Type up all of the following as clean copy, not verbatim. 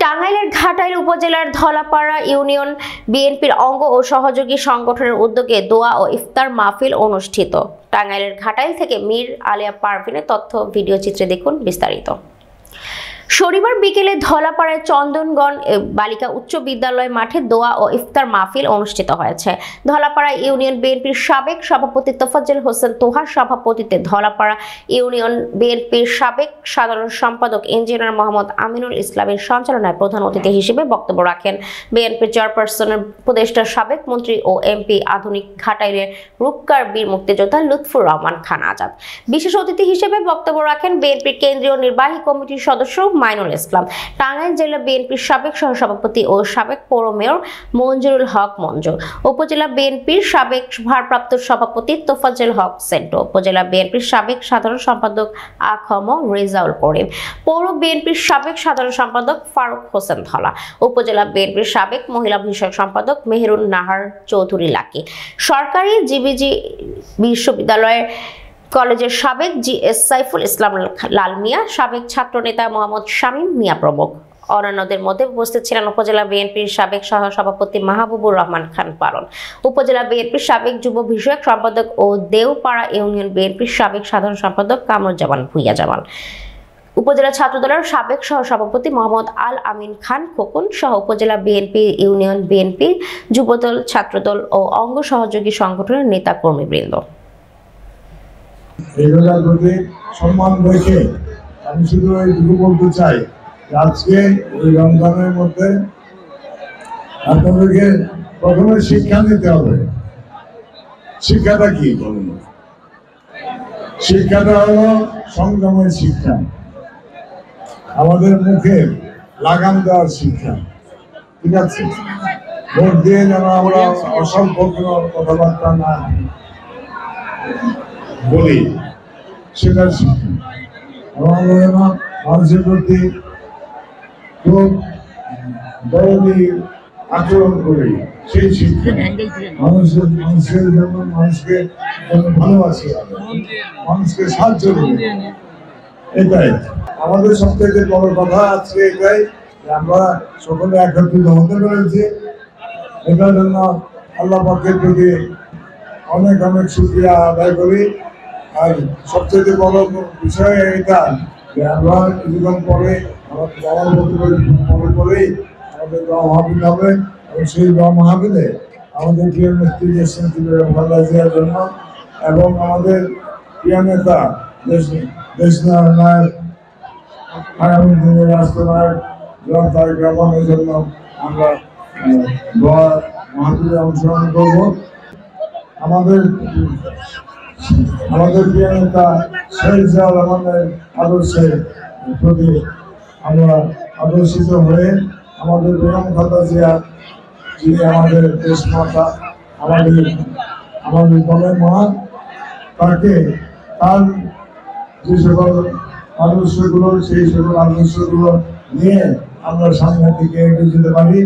টাঙ্গাইলের ঘাটাইল উপজেলার ধলাপাড়া ইউনিয়ন বিএনপির অঙ্গ ও সহযোগী সংগঠনের উদ্যোগে দোয়া ও ইফতার মাহফিল অনুষ্ঠিত। টাঙ্গাইলের ঘাটাইল থেকে মীর আলিয়া পারভিনের তথ্য ভিডিও চিত্রে দেখুন বিস্তারিত। শনিবার বিকেলে ধলাপাড়ায় চন্দনগণ বালিকা উচ্চ বিদ্যালয় মাঠে দোয়া ও ইফতার মাহফিল অনুষ্ঠিত হয়েছে। ধলাপাড়া ইউনিয়ন বিএনপির সাবেক সভাপতি তোফাজ্জল হোসেন তোহার সভাপতিত্বে ধলাপাড়া ইউনিয়ন বিএনপির সাবেক সাধারণ সম্পাদক ইঞ্জিনিয়ার মোহাম্মদ আমিনুল ইসলামের সঞ্চালনায় প্রধান অতিথি হিসেবে বক্তব্য রাখেন বিএনপির চেয়ারপারসনের উপদেষ্টা সাবেক মন্ত্রী ও এমপি আধুনিক ঘাটাইলের রূপকার বীর মুক্তিযোদ্ধা লুৎফুর রহমান খান আজাদ। বিশেষ অতিথি হিসেবে বক্তব্য রাখেন বিএনপির কেন্দ্রীয় নির্বাহী কমিটির সদস্য মাইনুল ইসলাম, টাঙ্গাইল জেলা বিএনপির সাবেক সহসভাপতি ও সাবেক পৌর মেয়র মঞ্জুরুল হক মঞ্জু, উপজেলা বিএনপির সাবেক ভারপ্রাপ্ত সভাপতি তোফাজ্জল হক সেন্টো, উপজেলা বিএনপির সাবেক সাধারণ সম্পাদক আখম রেজাউল করিম, পৌর বিএনপির সাবেক সাধারণ সম্পাদক ফারুক হোসেন ধলা, উপজেলা বিএনপির সাবেক মহিলা বিষয়ক সম্পাদক মেহেরুন নাহার চৌধুরী লাকি, সরকারি জিবিজি বিশ্ববিদ্যালয়ের কলেজের সাবেক জিএস সাইফুল ইসলাম লাল মিয়া, সাবেক ছাত্র নেতা মোহাম্মদ শামীম মিয়া প্রমুখ। অন্যান্যদের মধ্যে উপস্থিত ছিলেন উপজেলা বিএনপির সাবেক সহসভাপতি মাহবুবুর রহমান খান পালন, উপজেলা বিএনপির সাবেক যুব বিষয়ক সম্পাদক ও দেওপাড়া ইউনিয়ন বিএনপির সাবেক সাধারণ সম্পাদক কামরুজ্জামান ভুইয়া জামাল, উপজেলা ছাত্রদলের সাবেক সহসভাপতি মোহাম্মদ আল আমিন খান খোকন সহ উপজেলা বিএনপি, ইউনিয়ন বিএনপি, যুবদল, ছাত্রদল ও অঙ্গ সহযোগী সংগঠনের নেতা কর্মীবৃন্দ। এগুলোর প্রতি সম্মান রেখে আমি শুধু এইটুকু বলতে চাই, আজকে এই রমজানের মধ্যে আপনাদেরকে প্রথমে শিক্ষা নিতে হবে। শিক্ষাটা কি বলুন? শিক্ষাটা হলো সংযমের শিক্ষা, আমাদের মুখে লাগাম দেওয়ার শিক্ষা। ঠিক আছে, ভোট দিয়ে যেন আমরা অসভ্য কোনো কথাবার্তা না বলি, সেটার শিক্ষা। মানুষের প্রতি খুব দরদি আচরণ করি, সেই শিক্ষা। মানুষের জন্য মানুষকে ভালোবাসি, মানুষকে সাহায্য করি, এটাই আমাদের সবথেকে বড় কথা। আজকে এটাই আমরা সকলে একত্রিত হতে পেরেছি, এটার জন্য আল্লাহ পাকের প্রতি অনেক অনেক শুকরিয়া আদায় করি। আর সবচেয়ে বড় বিষয় এটা যে আমরা কিছুক্ষণ পরে পরেই আমাদের দোয়া মাহফিল হবে, এবং সেই দোয়া মাহফিলে আমাদের প্রিয় নেত্রী দেশের জন্য এবং আমাদের প্রিয় নেতা দেশ নায়ক আগামী দিনের রাষ্ট্রনায়ক জনাব তারেক রহমানের জন্য আমরা দোয়া মাহফিলে অংশগ্রহণ করব। আমাদের প্রিয় নেতা শহীদ জিয়াউর রহমানের আদর্শের প্রতি আমরা আদর্শিত হয়ে আমাদের বেগম খালেদা জিয়া, যিনি আমাদের দেশ মাতা, আমাদের দলের মহান, তাকে তার যে সকল আদর্শগুলো, সেই সকল আদর্শগুলো নিয়ে আমরা সামনের দিকে এগিয়ে যেতে পারি।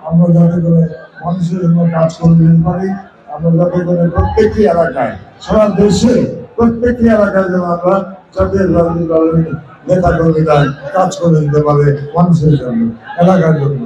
আমরা যাতে করে মানুষের জন্য কাজ করে যেতে পারি, আমরা যাতে করে প্রত্যেকটি এলাকায়, সারা দেশে প্রত্যেকটি এলাকায় যেন আমরা জাতীয় রাজনৈতিক দলের নেতা কর্মীরা কাজ করে দিতে পারে মানুষের জন্য, এলাকার জন্য।